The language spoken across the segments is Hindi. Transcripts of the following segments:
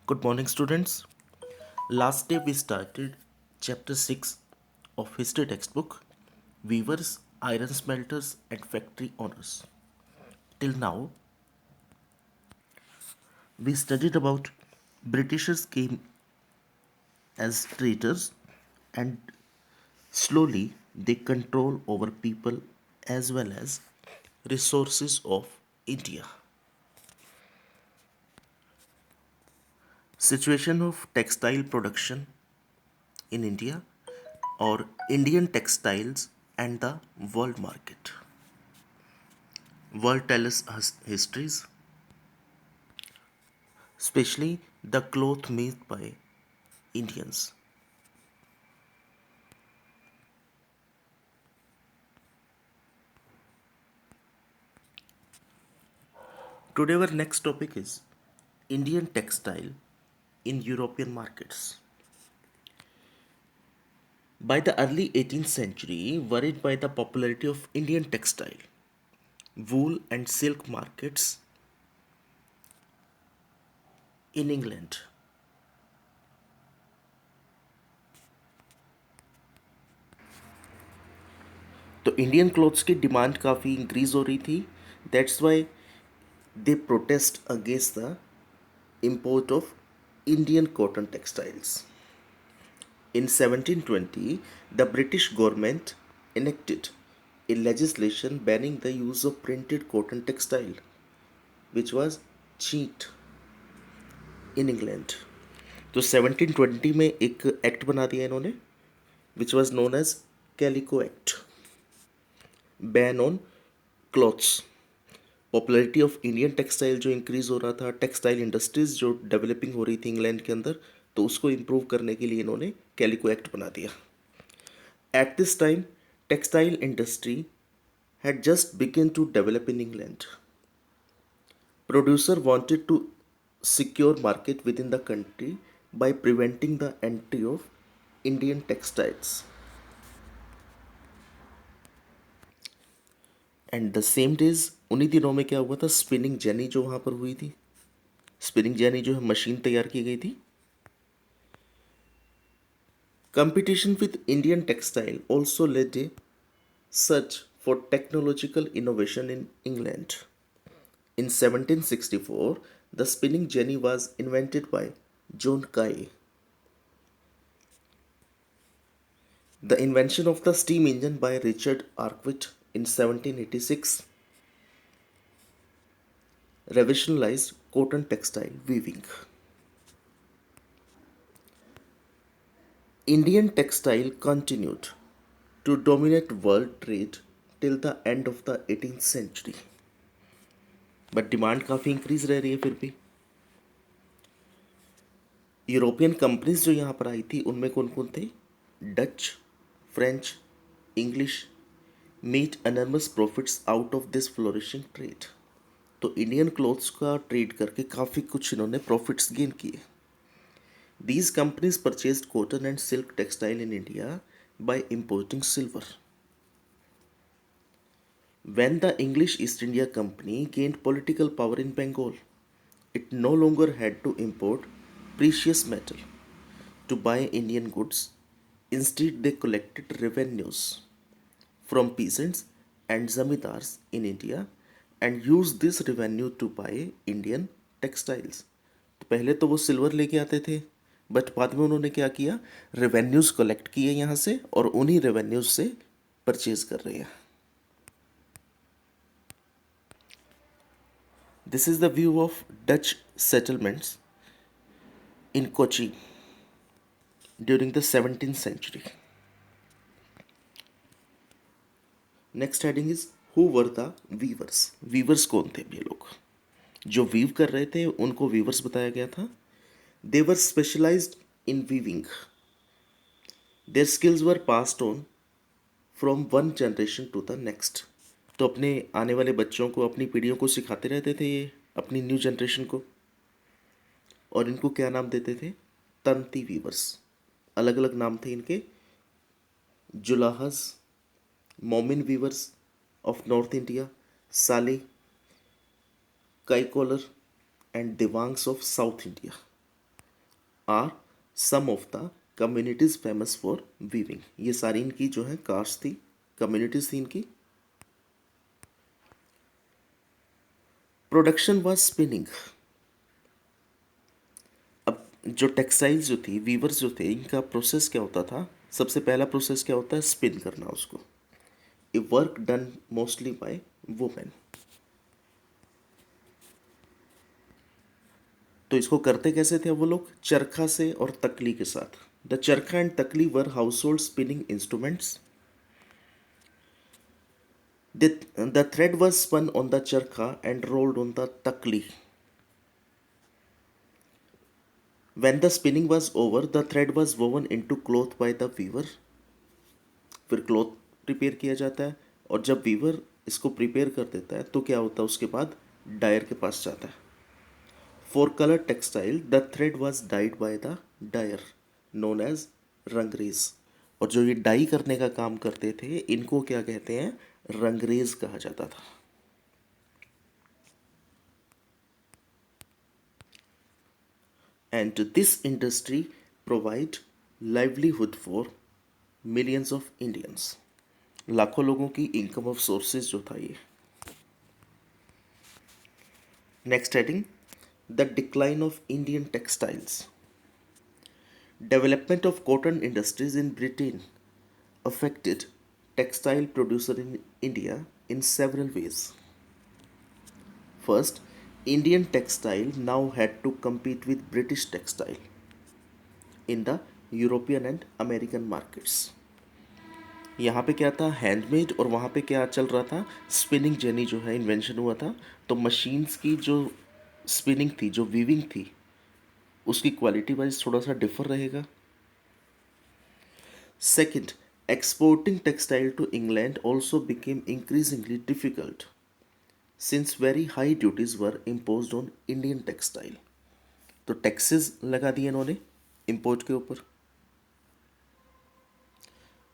Good morning, students. Last day we started chapter 6 of history textbook Weavers, Iron Smelters, and Factory Owners. Till now, we studied about Britishers came as traitors and slowly they control over people as well as resources of India. Situation of textile production in India or Indian textiles and the world market. World tells us histories, especially the cloth made by Indians. Today our next topic is Indian textile in European markets. By the early 18th century, worried by the popularity of Indian textile, wool and silk markets in England, तो इंडियन क्लोथ्स की डिमांड काफ़ी इंक्रीज हो रही थी. That's why they protest against the import of Indian cotton textiles. In 1720, the British government enacted a legislation banning the use of printed cotton textile, which was cheap in England. तो 1720 में एक एक्ट बना दिया इन्होंने which was known as calico act ban on clothes. Popularity of Indian textile जो इंक्रीज हो रहा था, टेक्सटाइल इंडस्ट्रीज जो डेवलपिंग हो रही थी इंग्लैंड के अंदर, तो उसको इम्प्रूव करने के लिए इन्होंने कैलिको एक्ट बना दिया. At this time textile industry had just begun to develop in England. Producer wanted to secure market within the country by preventing the entry of Indian textiles. And the same days उन्हीं दिनों में क्या हुआ था, स्पिनिंग जेनी जो वहाँ पर हुई थी, स्पिनिंग जेनी जो है मशीन तैयार की गई थी. Competition with Indian textile also led a search for technological innovation in England. In 1764, the spinning jenny was invented by John Kay. The invention of the steam engine by Richard Arkwright in 1786 revolutionized cotton textile weaving. Indian textile continued to dominate world trade till the end of the 18th century. But demand काफ़ी इंक्रीज रह रही है. फिर भी यूरोपियन कंपनीज जो यहाँ पर आई थी उनमें कौन कौन थे, Dutch, French, English, made enormous profits out of this flourishing trade. तो इंडियन क्लोथ्स का ट्रेड करके काफ़ी कुछ इन्होंने प्रॉफिट्स गेन किए. These companies purchase cotton and silk textile in India by importing silver. When the English East India Company gained political power in Bengal, it no longer had to import precious metal to buy Indian goods. Instead, they collected revenues from peasants and zamindars in India and used this revenue to buy Indian textiles. तो पहले तो वो सिल्वर लेके आते थे, बट बाद में उन्होंने क्या किया, रेवेन्यूज़ कलेक्ट किए यहाँ से और उन्हीं रेवेन्यूज़ से परचेज कर रहे हैं. This is the view of Dutch settlements in Kochi during the 17th century. Next heading is Who were the weavers? Weavers कौन थे ये लोग जो वीव कर रहे थे, उनको वीवर्स बताया गया था. They were specialized in weaving. Their skills were passed on from one generation to the next. तो अपने आने वाले बच्चों को, अपनी पीढ़ियों को सिखाते रहते थे ये, अपनी न्यू जनरेशन को. और इनको क्या नाम देते थे, तंती वीवर्स. अलग अलग नाम थे इनके, जुलाहस, मोमिन viewers of north India, Sale, Kaikolar and Devangs of South India. Are some of the communities famous for weaving. ये सारी इनकी जो है कास्ट थी, कम्युनिटीज थी इनकी। Production was spinning. अब जो टेक्सटाइल्स जो थी, वीवर्स जो थे, इनका प्रोसेस क्या होता था? सबसे पहला प्रोसेस क्या होता है? स्पिन करना उसको। A work done mostly by women. तो इसको करते कैसे थे वो लोग? चरखा से और तकली के साथ। The charkha and takli were household spinning instruments. The thread was spun on the charkha and rolled on the takli. When the spinning was over, the thread was woven into cloth by the weaver. फिर क्लॉथ प्रिपेयर किया जाता है, और जब वीवर इसको प्रिपेयर कर देता है तो क्या होता है? उसके बाद डायर के पास जाता है। For colour textile the thread was dyed by the dyer known as rangrez. और जो ये डाई करने का काम करते थे, इनको क्या कहते हैं? रंगरेज कहा जाता था। And this industry provide livelihood for millions of Indians। लाखों लोगों की इनकम ऑफ सोर्सेज जो था ये। Next heading, the decline of Indian textiles. Development of cotton industries in Britain affected textile producer in India in several ways. First, Indian textile now had to compete with British textile in the European and American markets। यहाँ पे क्या था? हैंडमेड। और वहाँ पे क्या चल रहा था? स्पिनिंग जेनी जो है इन्वेंशन हुआ था। तो मशीन्स की जो स्पिनिंग थी, जो वीविंग थी, उसकी क्वालिटी वाइज थोड़ा सा डिफर रहेगा। Second, exporting textile to England also became increasingly difficult since very high duties were imposed on Indian textile। तो टैक्सेस लगा दिए इन्होंने इंपोर्ट के ऊपर।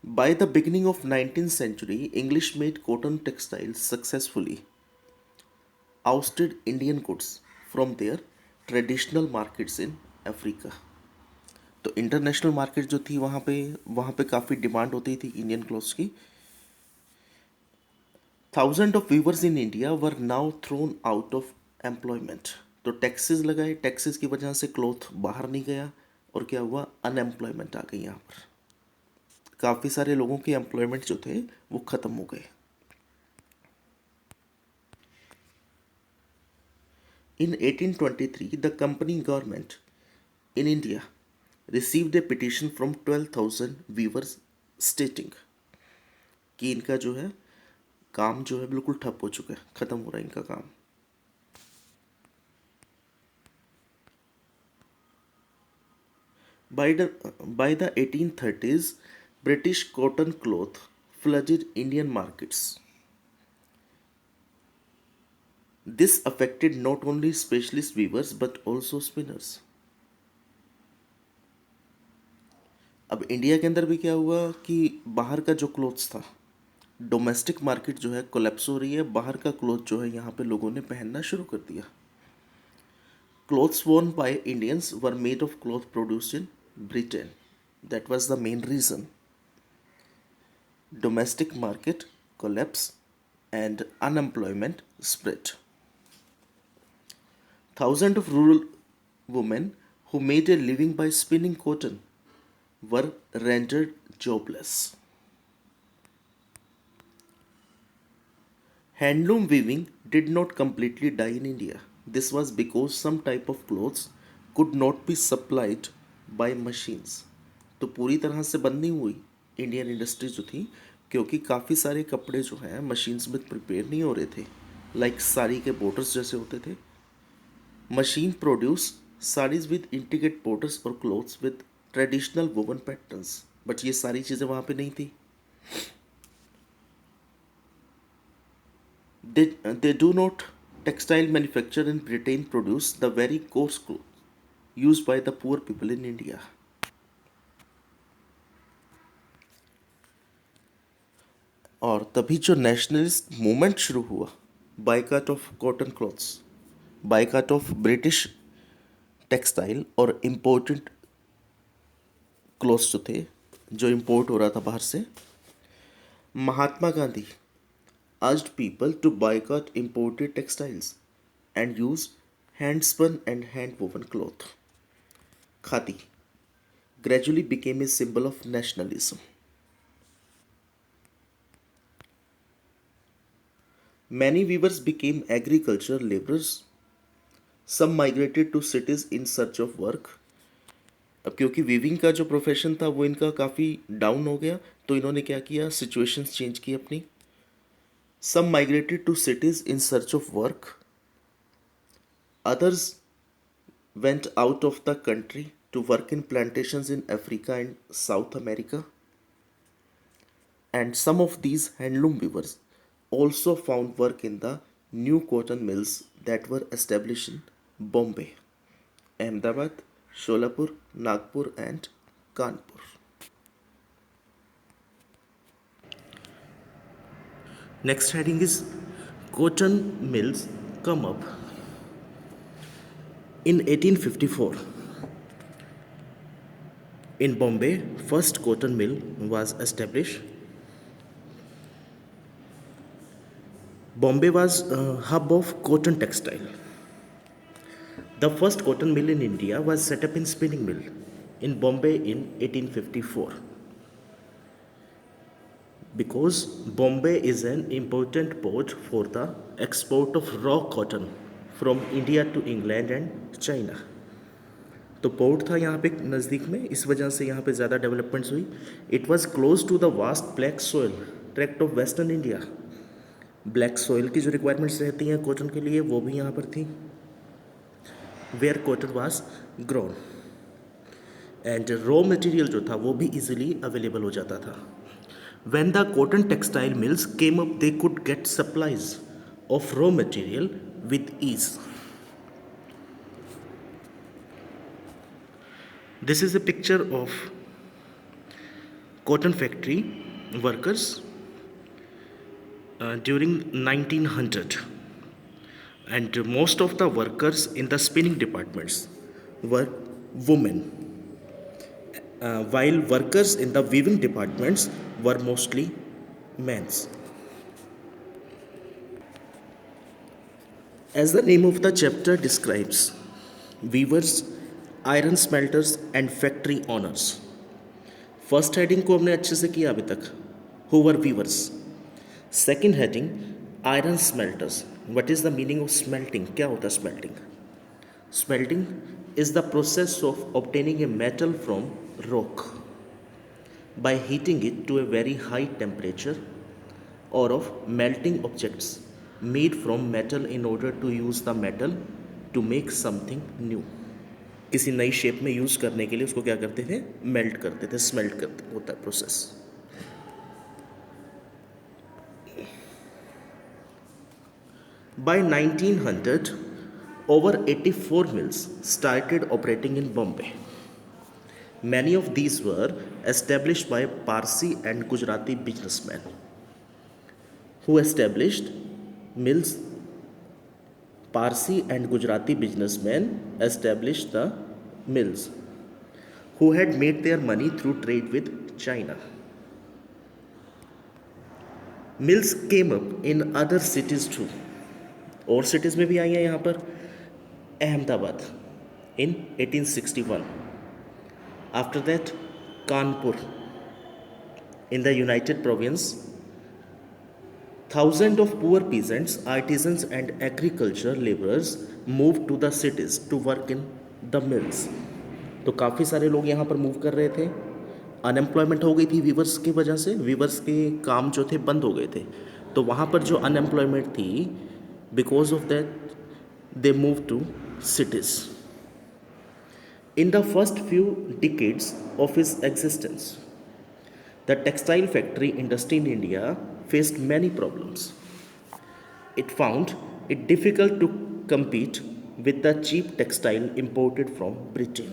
By the beginning of 19th century, English made cotton textiles successfully ousted Indian goods from their traditional markets in Africa। तो इंटरनेशनल मार्केट जो थी, वहाँ पे काफ़ी डिमांड होती थी इंडियन क्लॉथ्स की। Thousand of viewers in India were now thrown out of employment. तो टैक्सेस लगाए, टैक्सेस की वजह से क्लॉथ बाहर नहीं गया, और क्या हुआ? अनएम्प्लॉयमेंट आ गई यहाँ पर। काफ़ी सारे लोगों के एम्प्लॉयमेंट जो थे वो ख़त्म हो गए। In 1823 the company government in India received a petition from 12,000 weavers stating कि इनका जो है काम जो है बिल्कुल ठप हो चुका है, ख़त्म हो रहा है इनका काम। By the 1830s, British cotton cloth flooded Indian markets। This affected not only specialist weavers but also spinners। अब इंडिया के अंदर भी क्या हुआ कि बाहर का जो क्लोथ्स था, डोमेस्टिक मार्केट जो है कोलैप्स हो रही है, बाहर का क्लोथ जो है यहाँ पे लोगों ने पहनना शुरू कर दिया। Clothes worn by Indians were made of cloth produced in Britain। That was the main reason। Domestic market collapse and unemployment spread। Thousands of rural women who made a living by spinning cotton were rendered jobless। Handloom weaving did not completely die in India। This was because some type of clothes could not be supplied by machines। तो पूरी तरह से बंद नहीं हुई इंडियन इंडस्ट्री जो थी, क्योंकि काफ़ी सारे कपड़े जो हैं मशीन्स में प्रिपेयर नहीं हो रहे थे। लाइक साड़ी के बॉर्डर्स जैसे होते थे, machine produce saris with intricate borders और clothes with traditional woven patterns, but ये सारी चीज़ें वहाँ पे नहीं थी। They do not textile manufacture in Britain produce the very coarse cloth used by the poor people in India। और तभी जो नेशनलिस्ट मूवमेंट शुरू हुआ, boycott of cotton clothes, boycott of British textile और इम्पोर्टेड क्लोथ्स जो थे, जो इंपोर्ट हो रहा था बाहर से, Mahatma Gandhi urged people to boycott imported textiles and use hand spun and hand woven cloth. Khadi gradually became a symbol of nationalism. Many weavers became agricultural laborers. Some migrated to cities in search of work. अब क्योंकि वीविंग का जो प्रोफेशन था वो इनका काफ़ी डाउन हो गया, तो इन्होंने क्या किया, सिचुएशंस चेंज की अपनी. Some migrated to cities in search of work. Others went out of the country to work in plantations in Africa and South America. And some of these handloom weavers also found work in the new cotton mills that were established in Bombay, Ahmedabad, Sholapur, Nagpur, and Kanpur. Next heading is cotton mills come up. In 1854, in Bombay, first cotton mill was established. Bombay was a hub of cotton textile. The first cotton mill in India was set up in spinning mill in Bombay in 1854. Because Bombay is an important port for the export of raw cotton from India to England and China. तो पोर्ट था यहाँ पे नज़दीक में, इस वजह से यहाँ पे ज़्यादा डेवलपमेंट्स हुई. It was close to the vast black soil tract of western India. Black soil की जो रिक्वायरमेंट्स रहती हैं कॉटन के लिए वो भी यहाँ पर थी, where cotton was grown. And raw material जो था वो भी इजीली अवेलेबल हो जाता था. When the cotton textile mills came up they could get supplies of raw material with ease. This is a picture of cotton factory workers during 1900, and most of the workers in the spinning departments were women, while workers in the weaving departments were mostly men. As the name of the chapter describes, weavers, iron smelters and factory owners. First heading को हमने अच्छे से किया अभी तक, who were weavers. Second heading iron smelters. What is the meaning of smelting, क्या होता है smelting? Smelting is the process of obtaining a metal from rock by heating it to a very high temperature, और of melting objects made from metal in order to use the metal to make something new. किसी नई शेप में यूज़ करने के लिए उसको क्या करते थे, मेल्ट करते थे, स्मेल्ट करते होता है process. By 1900, over 84 mills started operating in Bombay. Many of these were established by Parsi and Gujarati businessmen who established mills. Parsi and Gujarati businessmen established the mills who had made their money through trade with China. Mills came up in other cities too. और सिटीज़ में भी आई हैं यहाँ पर. Ahmedabad in 1861. After that, Kanpur in the United Province. Thousands of poor peasants, artisans and agriculture laborers moved to the cities to work in the mills. तो काफ़ी सारे लोग यहाँ पर मूव कर रहे थे. अनएम्प्लॉयमेंट हो गई थी वीवर्स की वजह से, वीवर्स के काम जो थे बंद हो गए थे, तो वहाँ पर जो अनएम्प्लॉयमेंट थी, because of that they moved to cities. In the first few decades of its existence, the textile factory industry in India faced many problems. It found it difficult to compete with the cheap textile imported from Britain.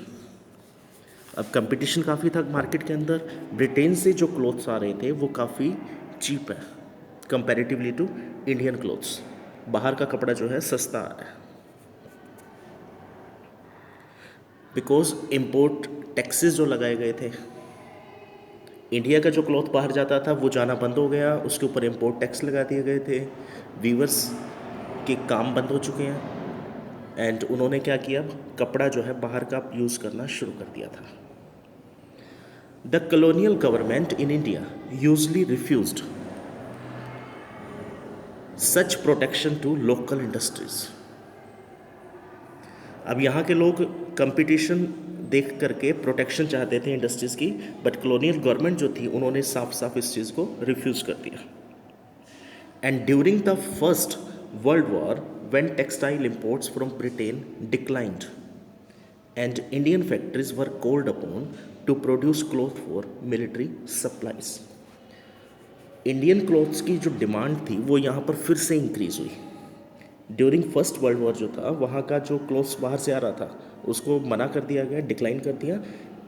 अब कंपटीशन काफ़ी था मार्केट के अंदर. ब्रिटेन से जो क्लोथ्स आ रहे थे वो काफ़ी चीप है कंपैरेटिवली टू इंडियन क्लोथ्स. बाहर का कपड़ा जो है सस्ता आ रहा है. बिकॉज इम्पोर्ट टैक्सेस जो लगाए गए थे, इंडिया का जो क्लॉथ बाहर जाता था वो जाना बंद हो गया, उसके ऊपर इम्पोर्ट टैक्स लगा दिए गए थे, वीवर्स के काम बंद हो चुके हैं एंड उन्होंने क्या किया, कपड़ा जो है बाहर का यूज़ करना शुरू कर दिया था। The colonial government in India usually refused such protection to local industries. अब यहाँ के लोग कंपटीशन देख करके प्रोटेक्शन चाहते थे इंडस्ट्रीज़ की, बट कॉलोनियल गवर्नमेंट जो थी उन्होंने साफ साफ इस चीज़ को रिफ्यूज़ कर दिया। And during the first world war when textile imports from Britain declined and Indian factories were called upon two produce cloth for military supplies. Indian clothes की जो डिमांड थी वो यहाँ पर फिर से इंक्रीज हुई। ड्यूरिंग फर्स्ट वर्ल्ड वॉर जो था, वहाँ का जो क्लॉथ्स बाहर से आ रहा था उसको मना कर दिया गया, डिक्लाइन कर दिया,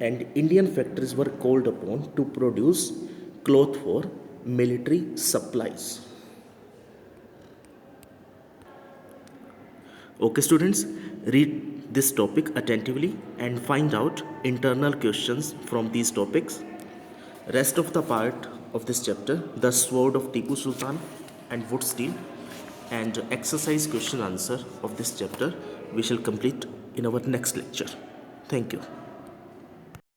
and Indian factories were called upon two produce cloth for military supplies. Okay students, read this topic attentively and find out internal questions from these topics. Rest of the part of this chapter, the sword of Tipu Sultan and wood steel, and exercise question answer of this chapter we shall complete in our next lecture. Thank you.